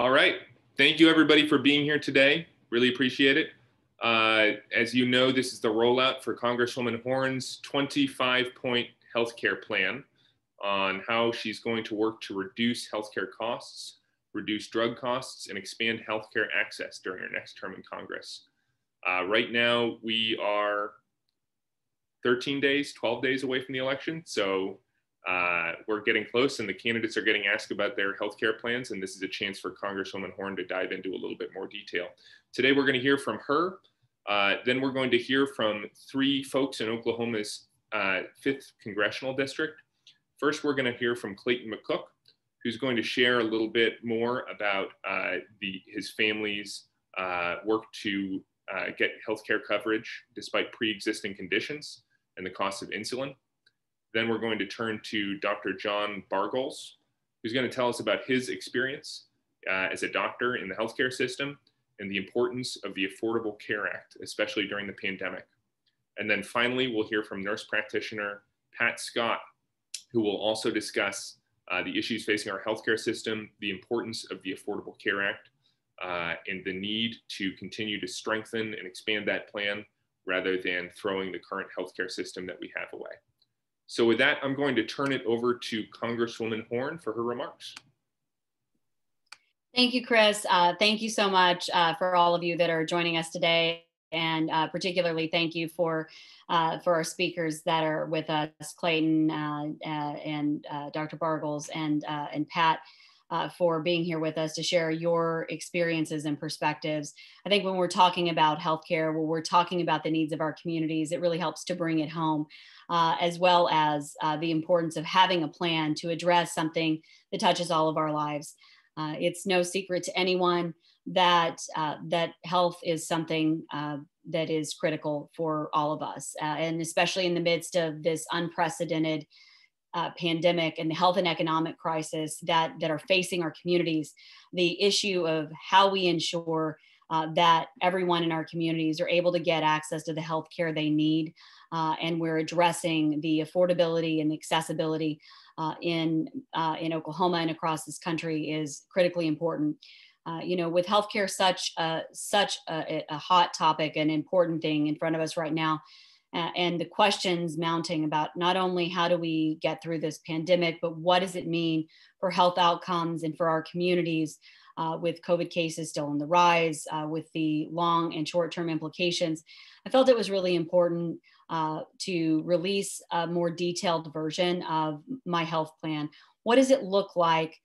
All right. Thank you, everybody, for being here today. Really appreciate it. As you know, this is the rollout for Congresswoman Horn's 25-point healthcare plan on how she's going to work to reduce healthcare costs, reduce drug costs, and expand healthcare access during her next term in Congress. Right now, we are 13 days, 12 days away from the election. So we're getting close, and the candidates are getting asked about their healthcare plans. And this is a chance for Congresswoman Horn to dive into a little bit more detail. Today, we're going to hear from her. Then we're going to hear from three folks in Oklahoma's 5th Congressional District. First, we're going to hear from Clayton McCook, who's going to share a little bit more about his family's work to get healthcare coverage despite pre-existing conditions and the cost of insulin. Then we're going to turn to Dr. John Barghols, who's going to tell us about his experience as a doctor in the healthcare system and the importance of the Affordable Care Act, especially during the pandemic. And then finally, we'll hear from nurse practitioner Pat Scott, who will also discuss the issues facing our healthcare system, the importance of the Affordable Care Act, and the need to continue to strengthen and expand that plan rather than throwing the current healthcare system that we have away. So with that, I'm going to turn it over to Congresswoman Horn for her remarks. Thank you, Chris. Thank you so much for all of you that are joining us today. And particularly thank you for our speakers that are with us, Clayton and Dr. Barghols and Pat, for being here with us to share your experiences and perspectives. I think when we're talking about healthcare, when we're talking about the needs of our communities, it really helps to bring it home, as well as the importance of having a plan to address something that touches all of our lives. It's no secret to anyone that health is something that is critical for all of us, and especially in the midst of this unprecedented pandemic and the health and economic crisis that are facing our communities. The issue of how we ensure that everyone in our communities are able to get access to the health care they need, and we're addressing the affordability and accessibility in Oklahoma and across this country is critically important. With healthcare such a hot topic, an important thing in front of us right now, and the questions mounting about not only how do we get through this pandemic, but what does it mean for health outcomes and for our communities with COVID cases still on the rise, with the long and short-term implications. I felt it was really important to release a more detailed version of my health plan. What does it look like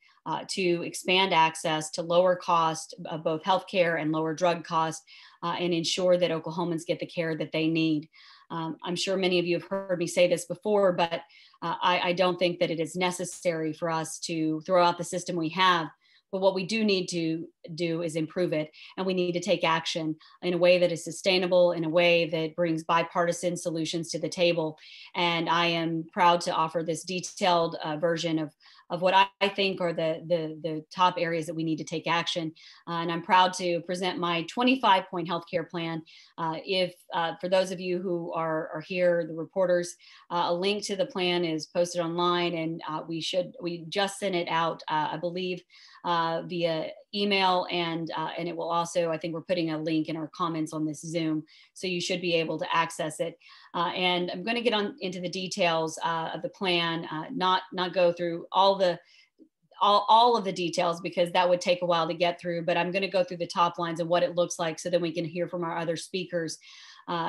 to expand access to lower cost of both healthcare and lower drug costs, and ensure that Oklahomans get the care that they need? I'm sure many of you have heard me say this before, but I don't think that it is necessary for us to throw out the system we have. But what we do need to do is improve it. And we need to take action in a way that is sustainable, in a way that brings bipartisan solutions to the table. And I am proud to offer this detailed version of what I think are the top areas that we need to take action. And I'm proud to present my 25-point healthcare plan. For those of you who are here, the reporters, a link to the plan is posted online, and we just sent it out, I believe, via email, and it will also, I think we're putting a link in our comments on this Zoom, so you should be able to access it. And I'm going to get into the details of the plan, not go through all of the details because that would take a while to get through, but I'm going to go through the top lines of what it looks like so that we can hear from our other speakers,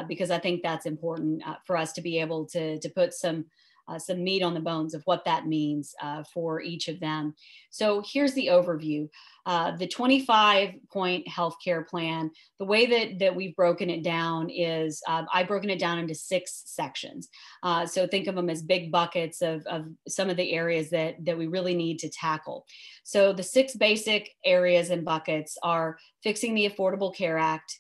because I think that's important for us to be able to put some meat on the bones of what that means for each of them. So here's the overview. The 25-point healthcare plan, the way that we've broken it down is I've broken it down into 6 sections. So think of them as big buckets of some of the areas that we really need to tackle. So the 6 basic areas and buckets are fixing the Affordable Care Act,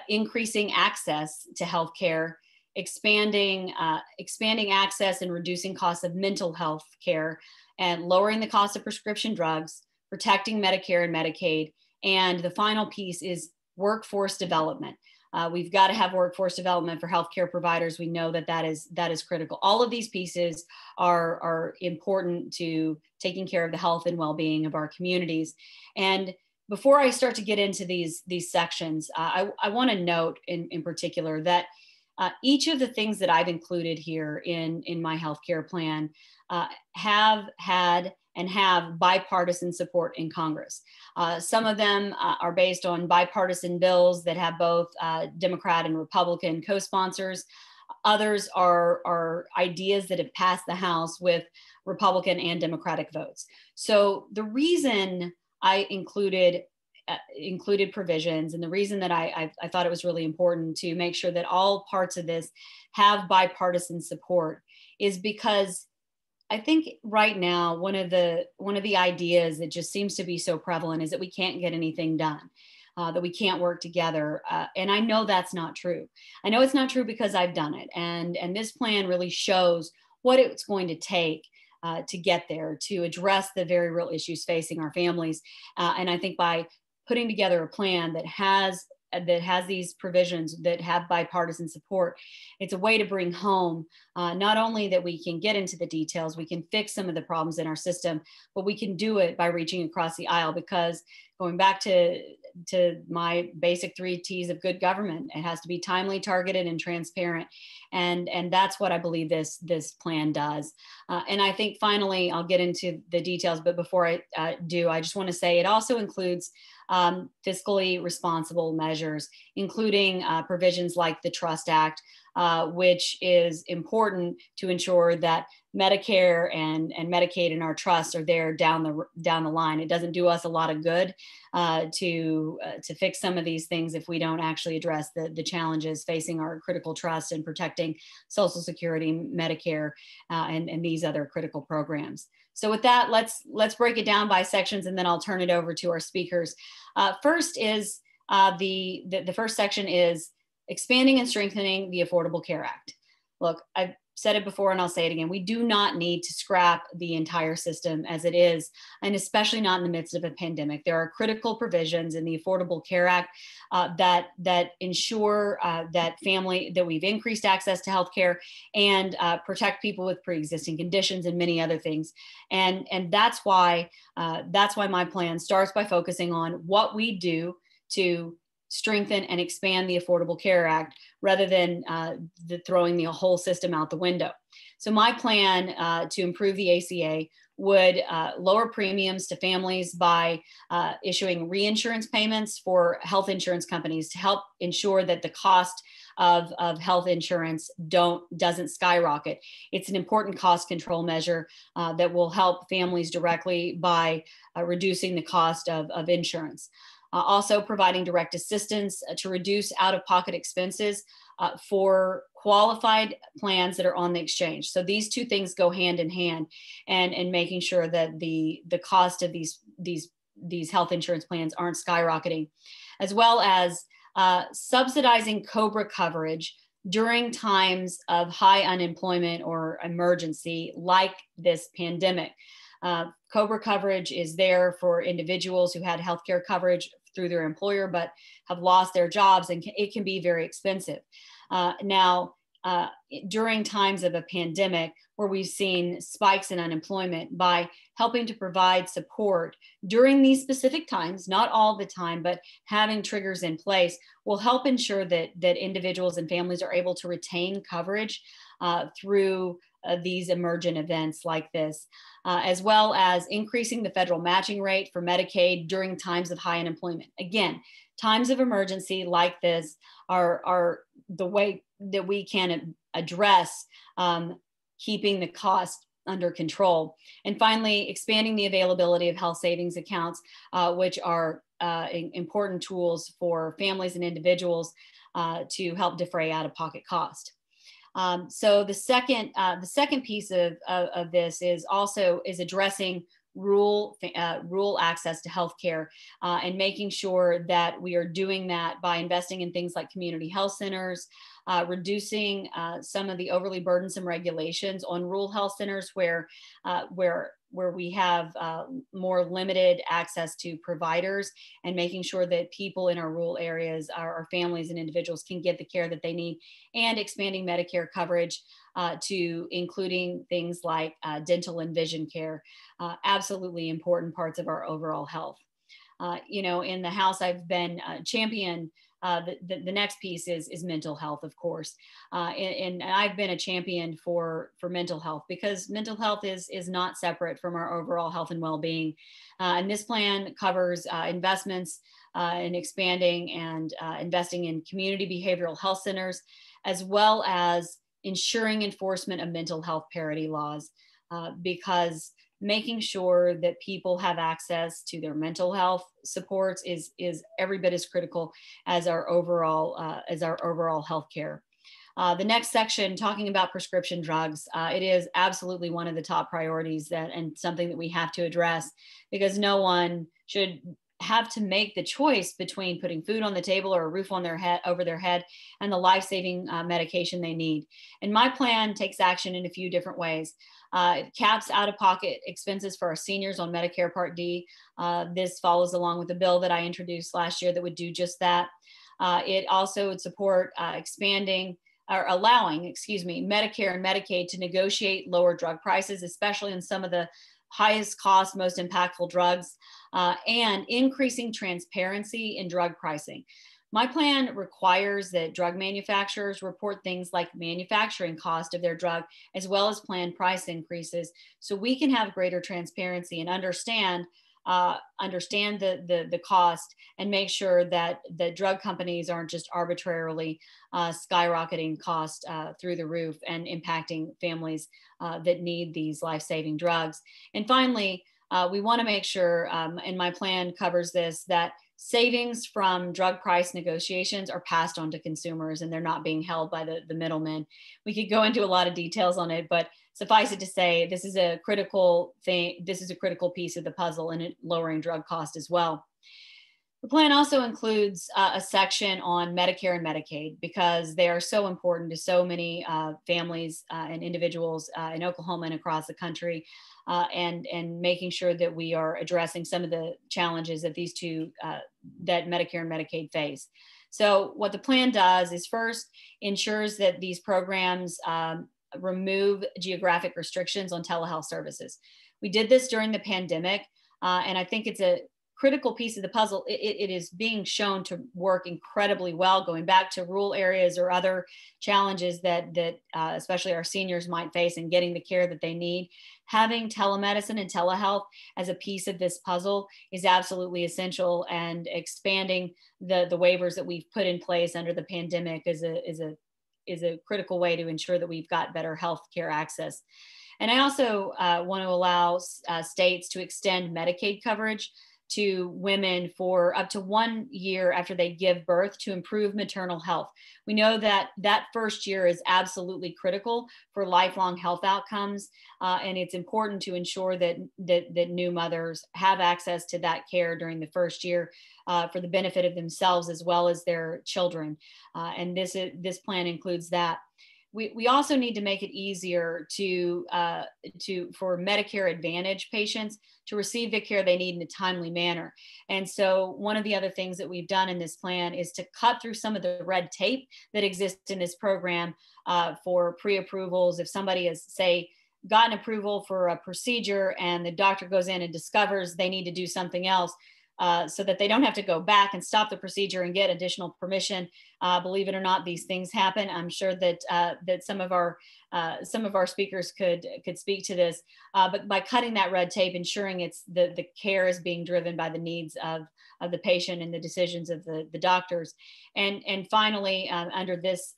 increasing access to healthcare, expanding access and reducing costs of mental health care, and lowering the cost of prescription drugs, protecting Medicare and Medicaid. And the final piece is workforce development. We've got to have workforce development for healthcare providers. We know that is critical. All of these pieces are important to taking care of the health and well-being of our communities. And before I start to get into these sections, I want to note in particular that each of the things that I've included here in my healthcare plan have had and have bipartisan support in Congress. Some of them are based on bipartisan bills that have both Democrat and Republican co-sponsors. Others are ideas that have passed the House with Republican and Democratic votes. So the reason I included provisions, and the reason that I thought it was really important to make sure that all parts of this have bipartisan support is because I think right now one of the ideas that just seems to be so prevalent is that we can't get anything done, that we can't work together, and I know that's not true. I know it's not true because I've done it, and this plan really shows what it's going to take to get there, to address the very real issues facing our families, and I think by putting together a plan that has these provisions that have bipartisan support, it's a way to bring home not only that we can get into the details, we can fix some of the problems in our system, but we can do it by reaching across the aisle. Because going back to my basic 3 T's of good government, it has to be timely, targeted, and transparent, and that's what I believe this plan does. And I think finally, I'll get into the details, but before I do, I just want to say it also includes fiscally responsible measures, including provisions like the Trust Act, which is important to ensure that Medicare and Medicaid and our trusts are there down the line. It doesn't do us a lot of good to fix some of these things if we don't actually address the challenges facing our critical trusts and protecting Social Security, Medicare, and these other critical programs. So with that, let's break it down by sections, and then I'll turn it over to our speakers. First is the first section is expanding and strengthening the Affordable Care Act. Look, I've said it before and I'll say it again. We do not need to scrap the entire system as it is, and especially not in the midst of a pandemic. There are critical provisions in the Affordable Care Act that ensure that we've increased access to healthcare and protect people with pre-existing conditions and many other things. And that's why my plan starts by focusing on what we do to strengthen and expand the Affordable Care Act rather than throwing the whole system out the window. So my plan to improve the ACA would lower premiums to families by issuing reinsurance payments for health insurance companies to help ensure that the cost of health insurance doesn't skyrocket. It's an important cost control measure that will help families directly by reducing the cost of insurance. Also providing direct assistance to reduce out-of-pocket expenses for qualified plans that are on the exchange. So these two things go hand in hand, and making sure that the cost of these health insurance plans aren't skyrocketing, as well as subsidizing COBRA coverage during times of high unemployment or emergency like this pandemic. COBRA coverage is there for individuals who had healthcare coverage through their employer but have lost their jobs, and it can be very expensive. Now, during times of a pandemic where we've seen spikes in unemployment, by helping to provide support during these specific times, not all the time, but having triggers in place will help ensure that individuals and families are able to retain coverage through these emergent events like this, as well as increasing the federal matching rate for Medicaid during times of high unemployment. Again, times of emergency like this are the way that we can address keeping the cost under control. And finally, expanding the availability of health savings accounts, which are important tools for families and individuals to help defray out-of-pocket cost. So the second piece of this is addressing rural access to healthcare and making sure that we are doing that by investing in things like community health centers, reducing some of the overly burdensome regulations on rural health centers where we have more limited access to providers, and making sure that people in our rural areas, our families and individuals, can get the care that they need, and expanding Medicare coverage to including things like dental and vision care, absolutely important parts of our overall health. In the House, I've been champion. The next piece is mental health, of course, and I've been a champion for mental health, because mental health is not separate from our overall health and well-being. And this plan covers investments in expanding and investing in community behavioral health centers, as well as ensuring enforcement of mental health parity laws, because making sure that people have access to their mental health supports is every bit as critical as our overall health care. The next section, talking about prescription drugs, it is absolutely one of the top priorities and something that we have to address, because no one should have to make the choice between putting food on the table or a roof on over their head and the life-saving medication they need. And my plan takes action in a few different ways. It caps out-of-pocket expenses for our seniors on Medicare Part D. This follows along with the bill that I introduced last year that would do just that. It also would support expanding or allowing, Medicare and Medicaid to negotiate lower drug prices, especially in some of the highest cost, most impactful drugs, and increasing transparency in drug pricing. My plan requires that drug manufacturers report things like manufacturing cost of their drug, as well as planned price increases, so we can have greater transparency and understand the cost, and make sure that the drug companies aren't just arbitrarily skyrocketing cost through the roof and impacting families that need these life-saving drugs. And finally, we want to make sure, and my plan covers this, that savings from drug price negotiations are passed on to consumers and they're not being held by the middlemen. We could go into a lot of details on it, but suffice it to say, this is a critical thing. This is a critical piece of the puzzle in lowering drug cost as well. The plan also includes a section on Medicare and Medicaid, because they are so important to so many families and individuals in Oklahoma and across the country, and making sure that we are addressing some of the challenges that these two, that Medicare and Medicaid face. So what the plan does is first ensures that these programs remove geographic restrictions on telehealth services. We did this during the pandemic, and I think it's a critical piece of the puzzle. It is being shown to work incredibly well, going back to rural areas or other challenges that especially our seniors might face in getting the care that they need. Having telemedicine and telehealth as a piece of this puzzle is absolutely essential, and expanding the waivers that we've put in place under the pandemic is a critical way to ensure that we've got better health care access. And I also want to allow states to extend Medicaid coverage to women for up to 1 year after they give birth to improve maternal health. We know that that first year is absolutely critical for lifelong health outcomes, and it's important to ensure that new mothers have access to that care during the first year for the benefit of themselves as well as their children. And this plan includes that. We also need to make it easier for Medicare Advantage patients to receive the care they need in a timely manner. And so one of the other things that we've done in this plan is to cut through some of the red tape that exists in this program for pre-approvals. If somebody has, say, gotten approval for a procedure and the doctor goes in and discovers they need to do something else, so that they don't have to go back and stop the procedure and get additional permission. Believe it or not, these things happen. I'm sure that some of our speakers could speak to this. But by cutting that red tape, ensuring the care is being driven by the needs of the patient and the decisions of the doctors. And finally, under this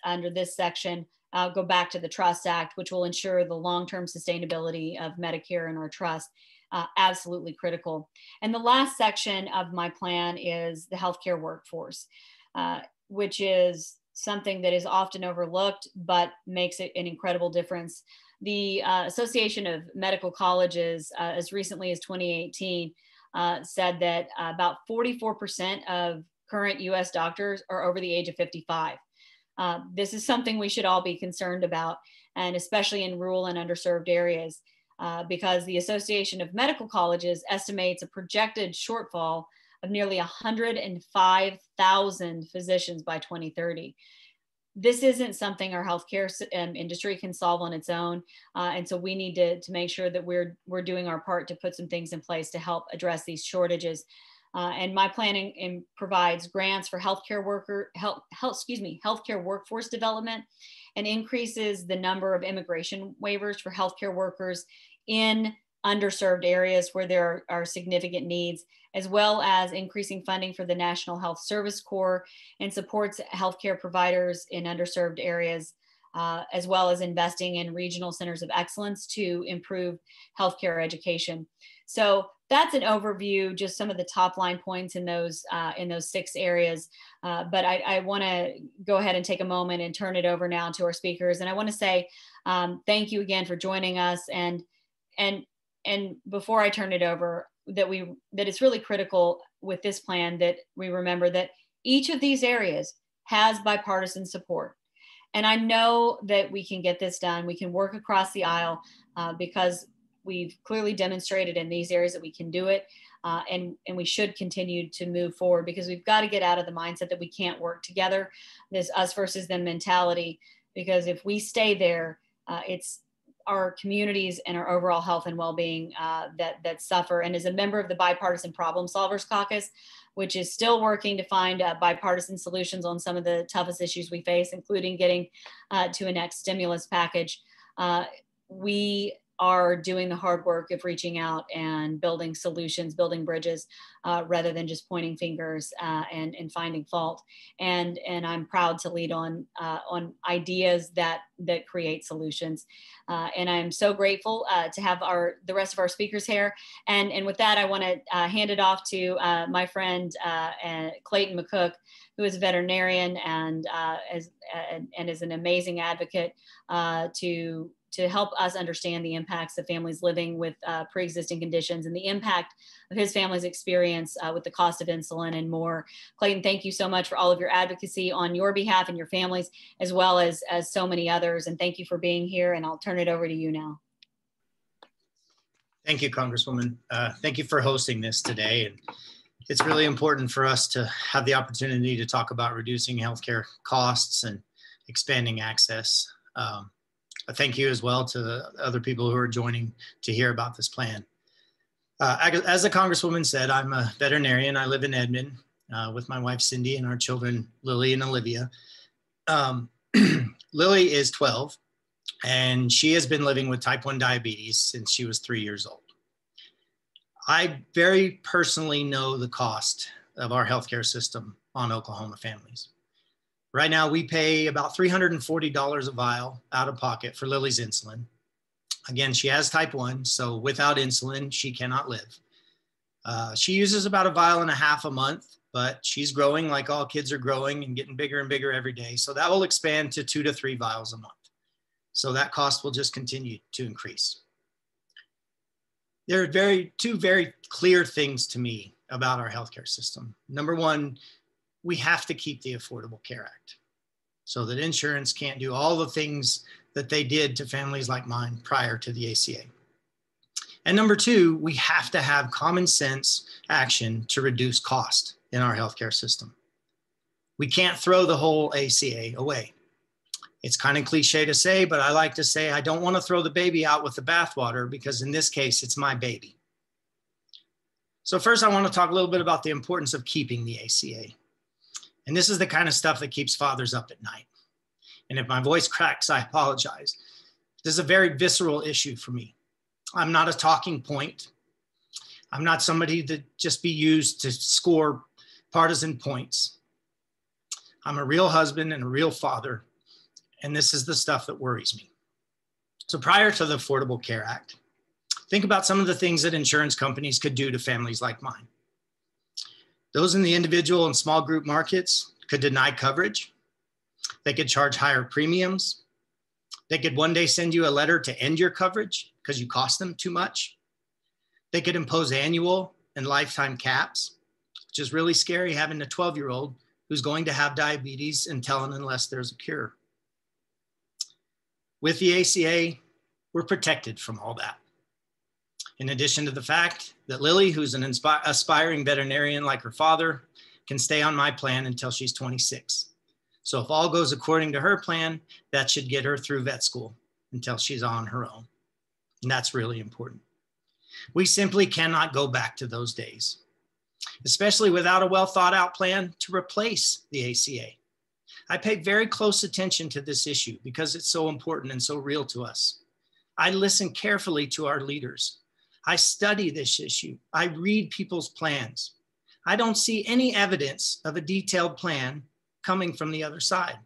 section, I'll go back to the Trust Act, which will ensure the long-term sustainability of Medicare and our trust. Absolutely critical. And the last section of my plan is the healthcare workforce, which is something that is often overlooked, but makes an incredible difference. The Association of Medical Colleges, as recently as 2018, said that about 44% of current US doctors are over the age of 55. This is something we should all be concerned about, and especially in rural and underserved areas. Because the Association of Medical Colleges estimates a projected shortfall of nearly 105,000 physicians by 2030. This isn't something our healthcare industry can solve on its own. And so we need to make sure that we're doing our part to put some things in place to help address these shortages. And my plan provides grants for healthcare workforce development, and increases the number of immigration waivers for healthcare workers in underserved areas where there are significant needs, as well as increasing funding for the National Health Service Corps, and supports healthcare providers in underserved areas, as well as investing in regional centers of excellence to improve healthcare education. So that's an overview, just some of the top line points in those 6 areas. But I want to go ahead and take a moment and turn it over now to our speakers. And I want to say thank you again for joining us. And before I turn it over, that it's really critical with this plan that we remember that each of these areas has bipartisan support. And I know that we can get this done. We can work across the aisle because we've clearly demonstrated in these areas that we can do it. And we should continue to move forward, because we've got to get out of the mindset that we can't work together, this us versus them mentality. Because if we stay there, it's our communities and our overall health and well-being that suffer. And as a member of the Bipartisan Problem Solvers Caucus, which is still working to find bipartisan solutions on some of the toughest issues we face, including getting to a next stimulus package, we are doing the hard work of reaching out and building solutions, building bridges, rather than just pointing fingers and finding fault. And I'm proud to lead on ideas that create solutions. And I'm so grateful to have the rest of our speakers here. And with that, I want to hand it off to my friend Clayton McCook, who is a veterinarian and is an amazing advocate to help us understand the impacts of families living with pre-existing conditions and the impact of his family's experience with the cost of insulin and more. Clayton, thank you so much for all of your advocacy on your behalf and your families, as well as so many others. And thank you for being here. And I'll turn it over to you now. Thank you, Congresswoman. Thank you for hosting this today. And it's really important for us to have the opportunity to talk about reducing healthcare costs and expanding access. Thank you as well to the other people who are joining to hear about this plan. As the Congresswoman said, I'm a veterinarian. I live in Edmond with my wife, Cindy, and our children, Lily and Olivia. Lily is 12, and she has been living with type 1 diabetes since she was 3 years old. I very personally know the cost of our healthcare system on Oklahoma families. Right now, we pay about $340 a vial out of pocket for Lily's insulin. Again, she has type 1, so without insulin, she cannot live. She uses about 1.5 vials a month, but she's growing like all kids are growing and getting bigger and bigger every day. So that will expand to 2 to 3 vials a month. So that cost will just continue to increase. There are two very clear things to me about our healthcare system. Number one, we have to keep the Affordable Care Act so that insurance can't do all the things that they did to families like mine prior to the ACA. And number two, we have to have common sense action to reduce cost in our healthcare system. We can't throw the whole ACA away. It's kind of cliche to say, but I like to say I don't want to throw the baby out with the bathwater, because in this case, it's my baby. So first, I want to talk a little bit about the importance of keeping the ACA. And this is the kind of stuff that keeps fathers up at night. And if my voice cracks, I apologize. This is a very visceral issue for me. I'm not a talking point. I'm not somebody that just be used to score partisan points. I'm a real husband and a real father. And this is the stuff that worries me. So prior to the Affordable Care Act, think about some of the things that insurance companies could do to families like mine. Those in the individual and small group markets could deny coverage. They could charge higher premiums. They could one day send you a letter to end your coverage because you cost them too much. They could impose annual and lifetime caps, which is really scary, having a 12-year-old who's going to have diabetes until and unless there's a cure. With the ACA, we're protected from all that. In addition to the fact that Lily, who's an aspiring veterinarian like her father, can stay on my plan until she's 26. So if all goes according to her plan, that should get her through vet school until she's on her own. And that's really important. We simply cannot go back to those days. especially without a well thought out plan to replace the ACA. I pay very close attention to this issue because it's so important and so real to us. I listen carefully to our leaders. I study this issue. I read people's plans. I don't see any evidence of a detailed plan coming from the other side.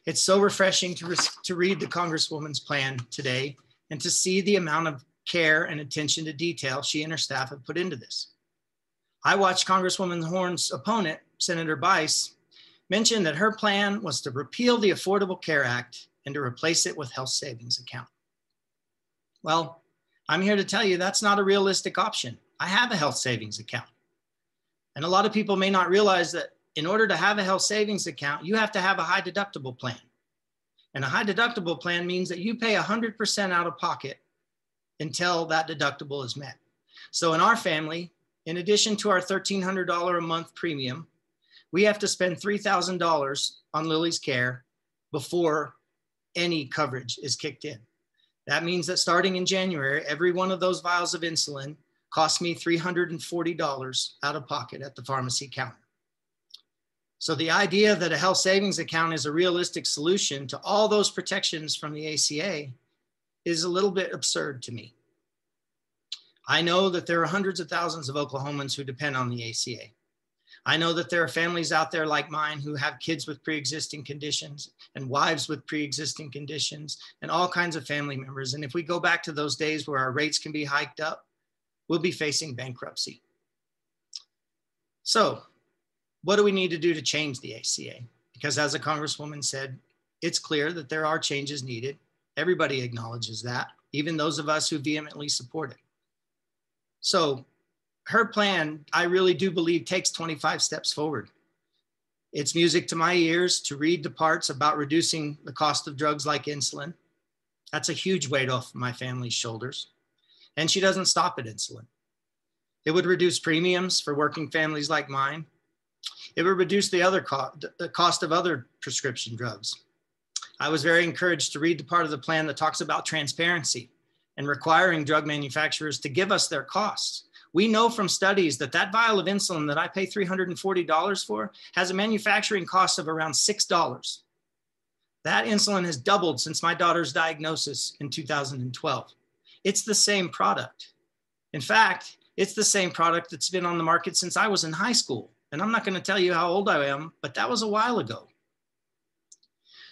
It's so refreshing to read the Congresswoman's plan today and to see the amount of care and attention to detail she and her staff have put into this. I watched Congresswoman Horn's opponent, Senator Bice, mention that her plan was to repeal the Affordable Care Act and to replace it with health savings account. Well, I'm here to tell you that's not a realistic option. I have a health savings account. And a lot of people may not realize that in order to have a health savings account, you have to have a high deductible plan. And a high deductible plan means that you pay 100% out of pocket until that deductible is met. So in our family, in addition to our $1,300 a month premium, we have to spend $3,000 on Lily's care before any coverage is kicked in. That means that starting in January, every one of those vials of insulin cost me $340 out of pocket at the pharmacy counter. So the idea that a health savings account is a realistic solution to all those protections from the ACA is a little bit absurd to me. I know that there are hundreds of thousands of Oklahomans who depend on the ACA. I know that there are families out there like mine who have kids with pre-existing conditions and wives with pre-existing conditions and all kinds of family members. And if we go back to those days where our rates can be hiked up, we'll be facing bankruptcy. So what do we need to do to change the ACA? Because as a Congresswoman said, it's clear that there are changes needed. Everybody acknowledges that, even those of us who vehemently support it. So her plan, I really do believe, takes 25 steps forward. It's music to my ears to read the parts about reducing the cost of drugs like insulin. That's a huge weight off my family's shoulders. And she doesn't stop at insulin. It would reduce premiums for working families like mine. It would reduce the cost of other prescription drugs. I was very encouraged to read the part of the plan that talks about transparency and requiring drug manufacturers to give us their costs. We know from studies that that vial of insulin that I pay $340 for has a manufacturing cost of around $6. That insulin has doubled since my daughter's diagnosis in 2012. It's the same product. In fact, it's the same product that's been on the market since I was in high school. And I'm not going to tell you how old I am, but that was a while ago.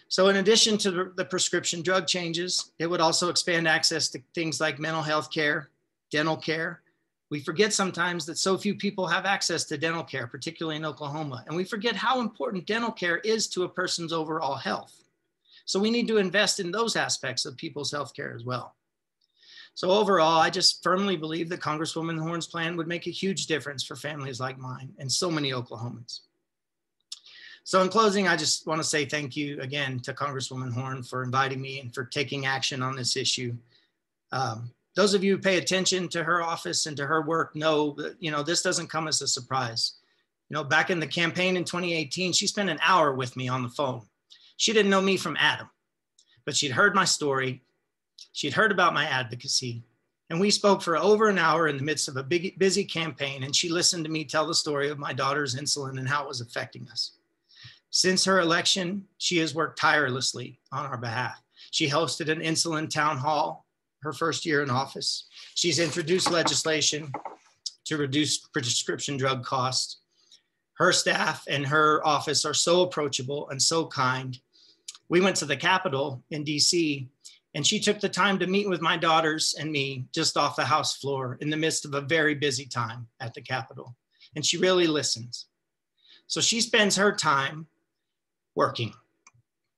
So in addition to the prescription drug changes, it would also expand access to things like mental health care, dental care. We forget sometimes that so few people have access to dental care, particularly in Oklahoma. And we forget how important dental care is to a person's overall health. So we need to invest in those aspects of people's health care as well. So overall, I just firmly believe that Congresswoman Horn's plan would make a huge difference for families like mine and so many Oklahomans. So in closing, I just want to say thank you again to Congresswoman Horn for inviting me and for taking action on this issue. Those of you who pay attention to her office and to her work know that, this doesn't come as a surprise. Back in the campaign in 2018, she spent an hour with me on the phone. She didn't know me from Adam, but she'd heard my story. She'd heard about my advocacy, and we spoke for over an hour in the midst of a busy campaign, and she listened to me tell the story of my daughter's insulin and how it was affecting us. Since her election, she has worked tirelessly on our behalf. She hosted an insulin town hall her first year in office. She's introduced legislation to reduce prescription drug costs. Her staff and her office are so approachable and so kind. We went to the Capitol in DC, and she took the time to meet with my daughters and me just off the House floor in the midst of a very busy time at the Capitol. And she really listens. So she spends her time working.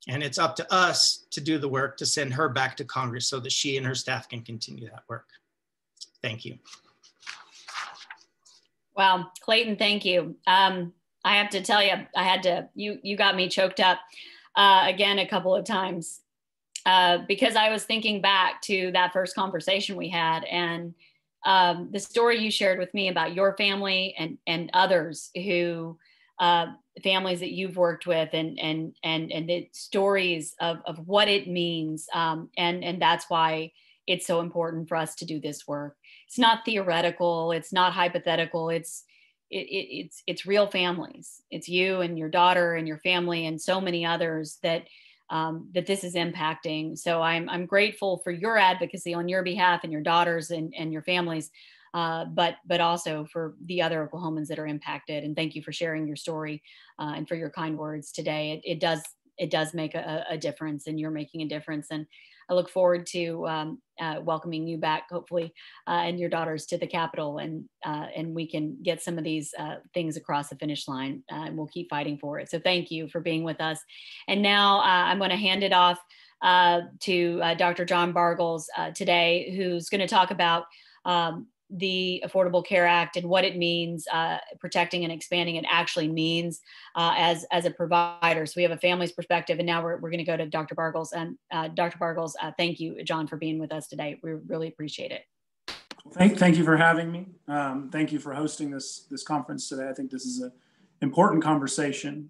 And it's up to us to do the work to send her back to Congress so that she and her staff can continue that work. Thank you. Wow, Clayton, thank you. I have to tell you, you got me choked up again a couple of times because I was thinking back to that first conversation we had and the story you shared with me about your family and others who families that you've worked with and the stories of what it means. And that's why it's so important for us to do this work. It's not theoretical. It's not hypothetical. It's it's real families. It's you and your daughter and your family and so many others that that this is impacting. So I'm grateful for your advocacy on your behalf and your daughters and your families, but also for the other Oklahomans that are impacted. And thank you for sharing your story and for your kind words today. It does make a difference, and you're making a difference. And I look forward to welcoming you back, hopefully, and your daughters to the Capitol, and we can get some of these things across the finish line, and we'll keep fighting for it. So thank you for being with us. And now I'm going to hand it off to Dr. John Barghols today, who's going to talk about the Affordable Care Act and what it means, protecting and expanding it actually means as a provider. So we have a family's perspective, and now we're going to go to Dr. Barghols. And Dr. Barghols, thank you, John, for being with us today. We really appreciate it. Thank you for having me. Thank you for hosting this conference today. I think this is an important conversation.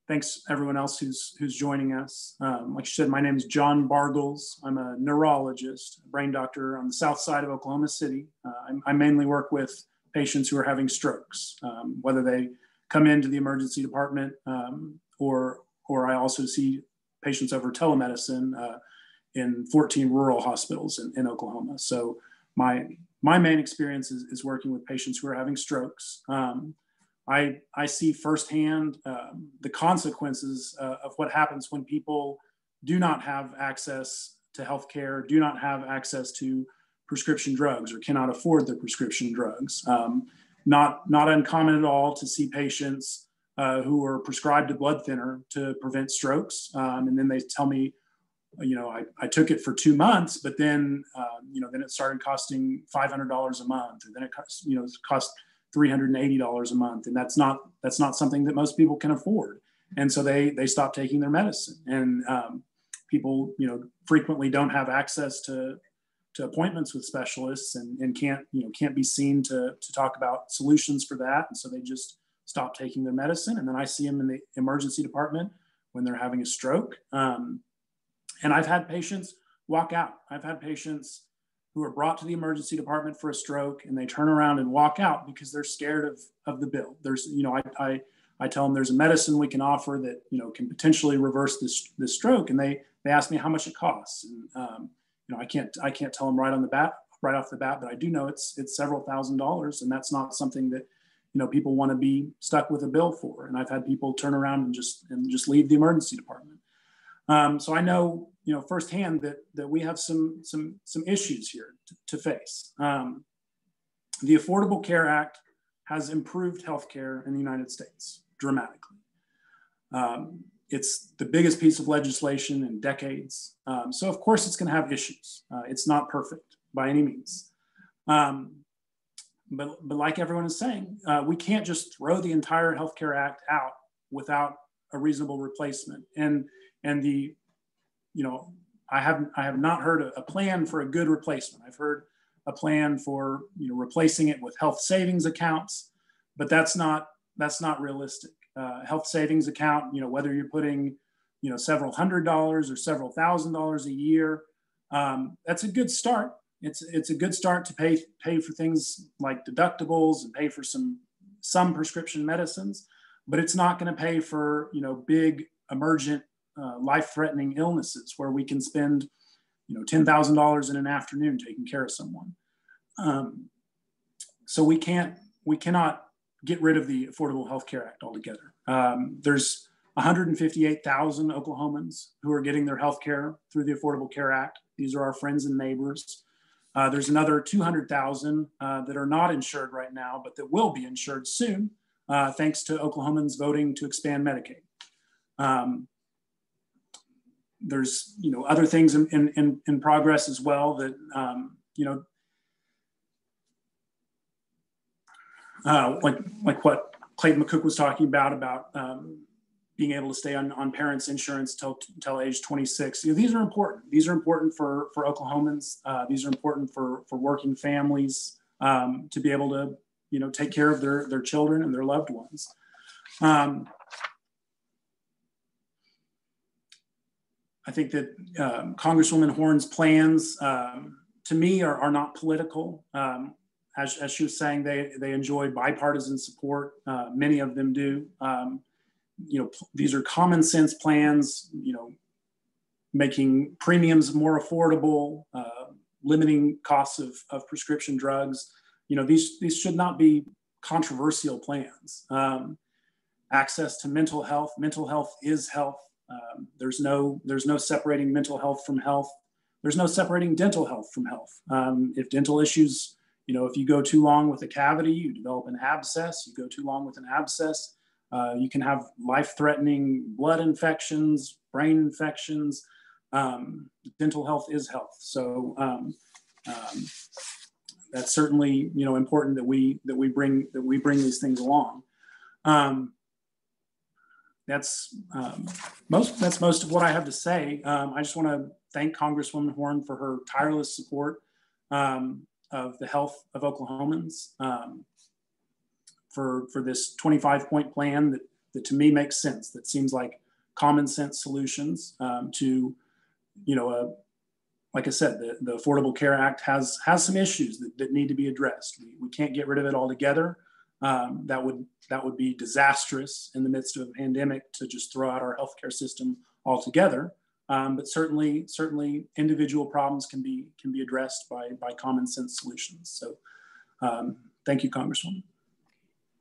Thanks everyone else who's joining us. Like you said, my name is John Barghols. I'm a neurologist, a brain doctor on the south side of Oklahoma City. I mainly work with patients who are having strokes, whether they come into the emergency department or I also see patients over telemedicine in 14 rural hospitals in Oklahoma. So my main experience is working with patients who are having strokes. I see firsthand the consequences of what happens when people do not have access to healthcare, do not have access to prescription drugs, or cannot afford their prescription drugs. Not uncommon at all to see patients who are prescribed a blood thinner to prevent strokes, and then they tell me, I took it for 2 months, but then then it started costing $500 a month, and then it cost $380 a month, and that's not something that most people can afford, and so they stop taking their medicine. And people frequently don't have access to appointments with specialists, and can't be seen to talk about solutions for that, and so they just stop taking their medicine. And then I see them in the emergency department when they're having a stroke, and I've had patients walk out. I've had patients who are brought to the emergency department for a stroke, and they turn around and walk out because they're scared of the bill. There's, I tell them there's a medicine we can offer that, can potentially reverse this stroke. And they ask me how much it costs. And, I can't tell them right off the bat, but I do know it's several $1,000s, and that's not something that, people want to be stuck with a bill for. And I've had people turn around and just leave the emergency department. So I know, firsthand that we have some issues here to face. The Affordable Care Act has improved healthcare in the United States dramatically. It's the biggest piece of legislation in decades. So of course it's going to have issues. It's not perfect by any means. But like everyone is saying, we can't just throw the entire Healthcare Act out without a reasonable replacement. And the I have not heard a plan for a good replacement. I've heard a plan for replacing it with health savings accounts, but that's not realistic. Health savings account, whether you're putting several $100s or several $1,000s a year, that's a good start. It's a good start to pay for things like deductibles and pay for some prescription medicines, but it's not going to pay for big emergent life-threatening illnesses where we can spend, $10,000 in an afternoon taking care of someone. So we cannot get rid of the Affordable Health Care Act altogether. There's 158,000 Oklahomans who are getting their health care through the Affordable Care Act. These are our friends and neighbors. There's another 200,000 that are not insured right now, but that will be insured soon, thanks to Oklahomans voting to expand Medicaid. There's other things in progress as well that like what Clayton McCook was talking about being able to stay on parents' insurance till age 26. These are important. These are important for Oklahomans. These are important for working families to be able to take care of their children and their loved ones. I think that Congresswoman Horn's plans, to me, are not political. as she was saying, they enjoy bipartisan support. Many of them do. These are common sense plans, making premiums more affordable, limiting costs of prescription drugs. These should not be controversial plans. Access to mental health is health. There's no separating mental health from health. There's no separating dental health from health. If dental issues, if you go too long with a cavity, you develop an abscess. You go too long with an abscess, you can have life-threatening blood infections, brain infections. Dental health is health. So that's certainly important that we bring these things along. That's most of what I have to say. I just want to thank Congresswoman Horn for her tireless support of the health of Oklahomans, for this 25-point plan that to me makes sense, that seems like common sense solutions to, like I said, the Affordable Care Act has some issues that need to be addressed. We can't get rid of it altogether. That would be disastrous in the midst of a pandemic to just throw out our healthcare system altogether. But certainly individual problems can be addressed by common sense solutions. So thank you, Congresswoman.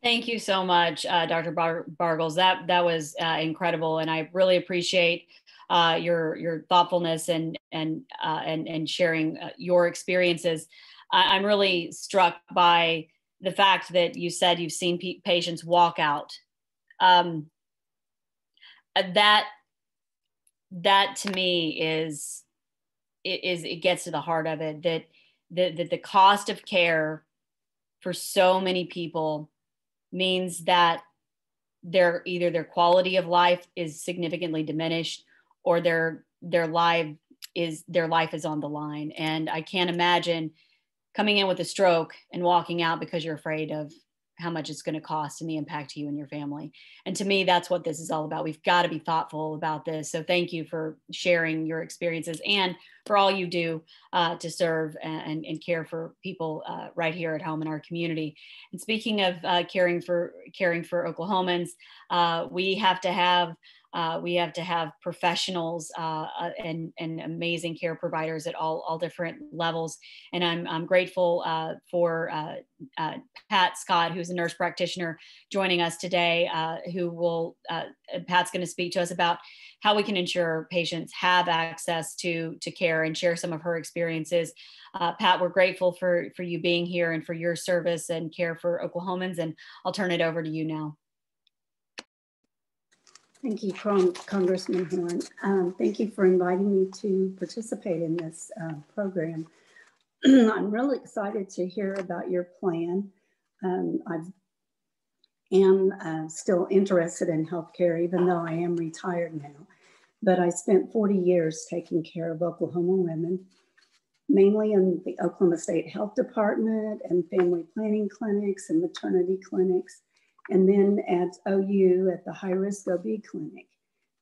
Thank you so much, Dr. Barghols. That was incredible, and I really appreciate your thoughtfulness and sharing your experiences. I'm really struck by the fact that you said you've seen patients walk out. That to me it gets to the heart of it, that the cost of care for so many people means that either their quality of life is significantly diminished, or their life is on the line. And I can't imagine coming in with a stroke and walking out because you're afraid of how much it's going to cost and the impact to you and your family. And to me, that's what this is all about. We've got to be thoughtful about this. So thank you for sharing your experiences and for all you do to serve and care for people right here at home in our community. And speaking of caring for Oklahomans, we have to have professionals and amazing care providers at all different levels. And I'm grateful for Pat Scott, who's a nurse practitioner, joining us today, Pat's going to speak to us about how we can ensure patients have access to care and share some of her experiences. Pat, we're grateful for you being here and for your service and care for Oklahomans, and I'll turn it over to you now. Thank you, Congressman Horn. Thank you for inviting me to participate in this program. I'm really excited to hear about your plan. I am still interested in healthcare, even though I am retired now. But I spent 40 years taking care of Oklahoma women, mainly in the Oklahoma State Health Department and family planning clinics and maternity clinics, and then at OU at the high-risk OB clinic.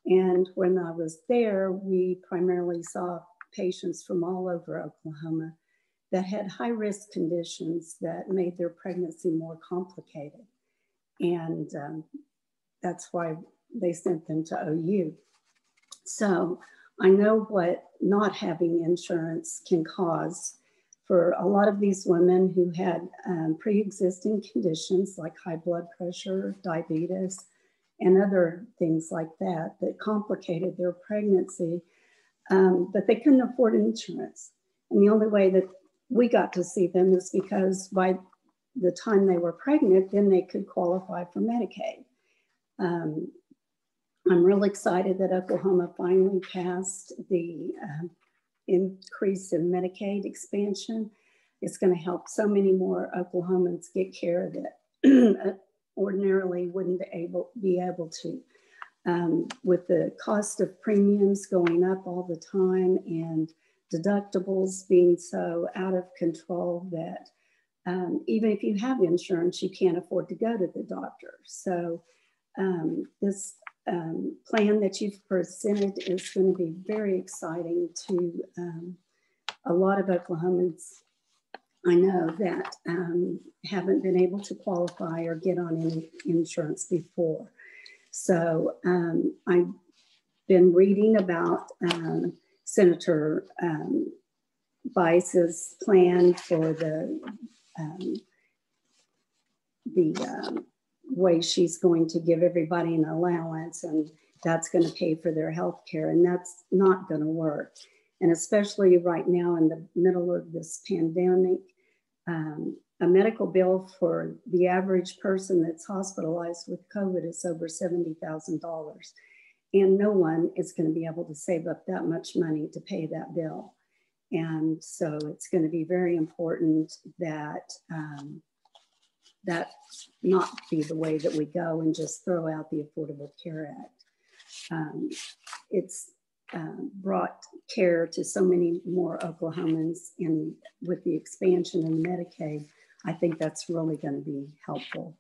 And when I was there, we primarily saw patients from all over Oklahoma that had high-risk conditions that made their pregnancy more complicated. And that's why they sent them to OU. So I know what not having insurance can cause for a lot of these women who had pre-existing conditions like high blood pressure, diabetes, and other things like that complicated their pregnancy, but they couldn't afford insurance. And the only way that we got to see them is because by the time they were pregnant, then they could qualify for Medicaid. I'm really excited that Oklahoma finally passed the increase in Medicaid expansion. It's going to help so many more Oklahomans get care that ordinarily wouldn't be able to. With the cost of premiums going up all the time and deductibles being so out of control that even if you have insurance, you can't afford to go to the doctor. So this plan that you've presented is going to be very exciting to a lot of Oklahomans I know that haven't been able to qualify or get on any insurance before. So I've been reading about Senator Bice's plan for the way she's going to give everybody an allowance, and that's going to pay for their health care, and that's not going to work. And especially right now in the middle of this pandemic, a medical bill for the average person that's hospitalized with COVID is over $70,000. And no one is going to be able to save up that much money to pay that bill. And so it's going to be very important that that not be the way that we go and just throw out the Affordable Care Act. It's brought care to so many more Oklahomans, and with the expansion in Medicaid, I think that's really going to be helpful.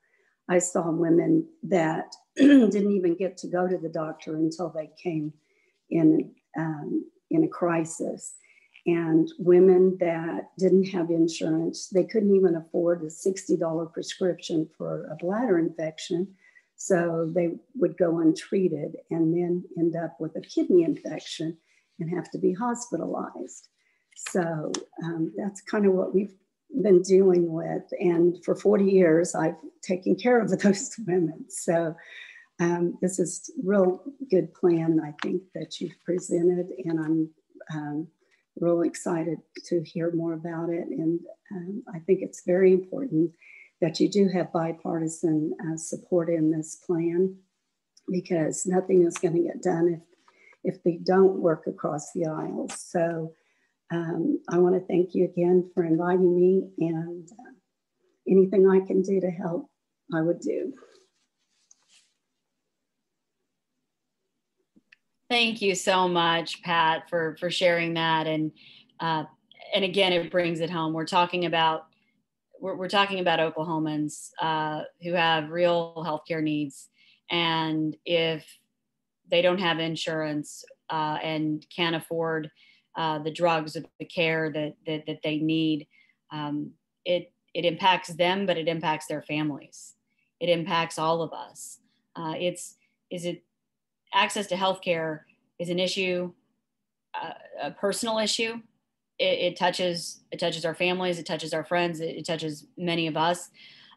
I saw women that didn't even get to go to the doctor until they came in a crisis. And women that didn't have insurance, they couldn't even afford a $60 prescription for a bladder infection. So they would go untreated and then end up with a kidney infection and have to be hospitalized. So that's kind of what we've been dealing with. And for 40 years, I've taken care of those women. So this is a real good plan, I think, that you've presented. And I'm really excited to hear more about it. And I think it's very important that you do have bipartisan support in this plan, because nothing is going to get done if they don't work across the aisles. So I want to thank you again for inviting me, and anything I can do to help, I would do. Thank you so much, Pat, for sharing that. And again, it brings it home. We're talking about Oklahomans who have real healthcare needs, and if they don't have insurance and can't afford the drugs or the care that they need, it impacts them, but it impacts their families. It impacts all of us. Access to healthcare is an issue, a personal issue. It touches our families, it touches our friends, it touches many of us.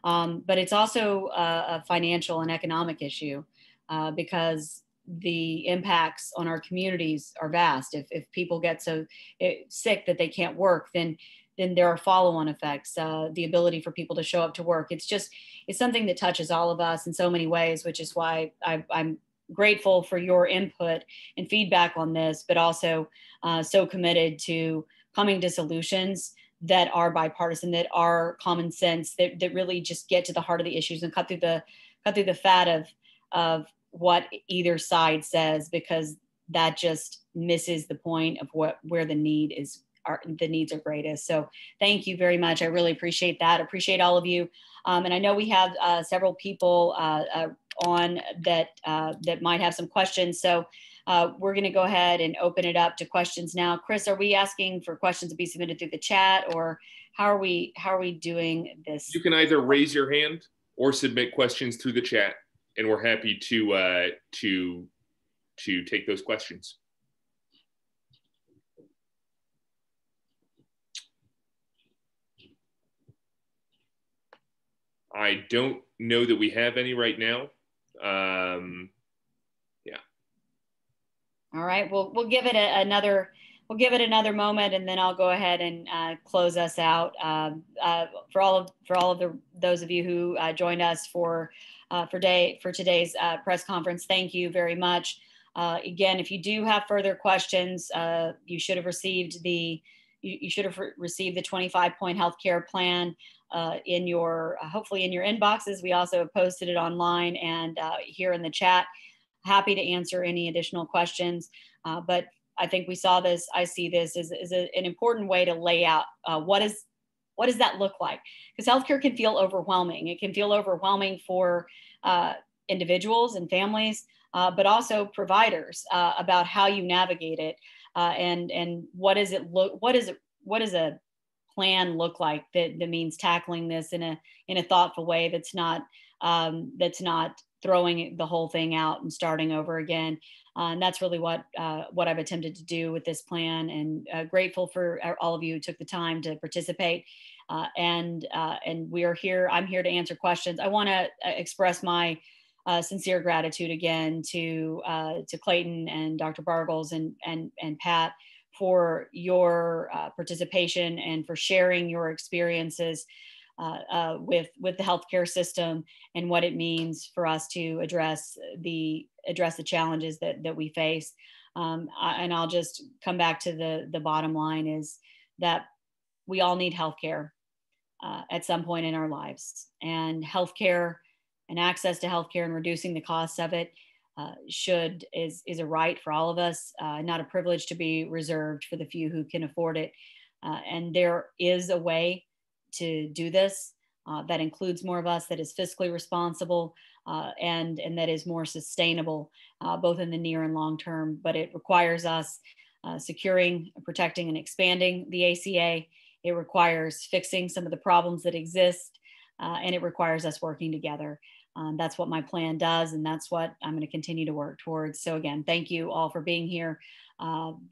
But it's also a financial and economic issue because the impacts on our communities are vast. If people get so sick that they can't work, then there are follow-on effects, the ability for people to show up to work. It's something that touches all of us in so many ways, which is why I'm grateful for your input and feedback on this, but also so committed to coming to solutions that are bipartisan, that are common sense, that really just get to the heart of the issues and cut through the fat of what either side says, because that just misses the point of where the needs are greatest. So thank you very much. I really appreciate that. Appreciate all of you. And I know we have several people on that might have some questions. So we're going to go ahead and open it up to questions now. Chris, are we asking for questions to be submitted through the chat, or how are we doing this? You can either raise your hand or submit questions through the chat, and we're happy to take those questions. I don't know that we have any right now. Yeah. All right. We'll give it another moment, and then I'll go ahead and close us out. For all of those of you who joined us for today's press conference, thank you very much. Again, if you do have further questions, you should have received the 25-point healthcare plan hopefully in your inboxes. We also have posted it online and here in the chat. Happy to answer any additional questions. But I think I see this as an important way to lay out what does that look like? Because healthcare can feel overwhelming. It can feel overwhelming for individuals and families, but also providers about how you navigate it and what does a plan look like that means tackling this in a thoughtful way that's not throwing the whole thing out and starting over again. And that's really what I've attempted to do with this plan, and grateful for all of you who took the time to participate. And we are here. I'm here to answer questions. I want to express my sincere gratitude again to Clayton and Dr. Barghols and Pat for your participation and for sharing your experiences with the healthcare system and what it means for us to address the challenges that we face. And I'll just come back to the bottom line is that we all need healthcare at some point in our lives, and healthcare and access to healthcare and reducing the costs of it is a right for all of us, not a privilege to be reserved for the few who can afford it. And there is a way to do this that includes more of us, that is fiscally responsible, and that is more sustainable, both in the near and long term. But it requires us securing, protecting, and expanding the ACA. It requires fixing some of the problems that exist, and it requires us working together. That's what my plan does, and that's what I'm going to continue to work towards. So again, thank you all for being here.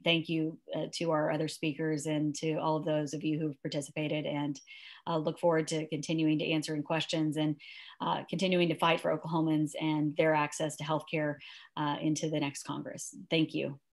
Thank you to our other speakers and to all of those of you who've participated, and look forward to continuing to answering questions and continuing to fight for Oklahomans and their access to healthcare into the next Congress. Thank you.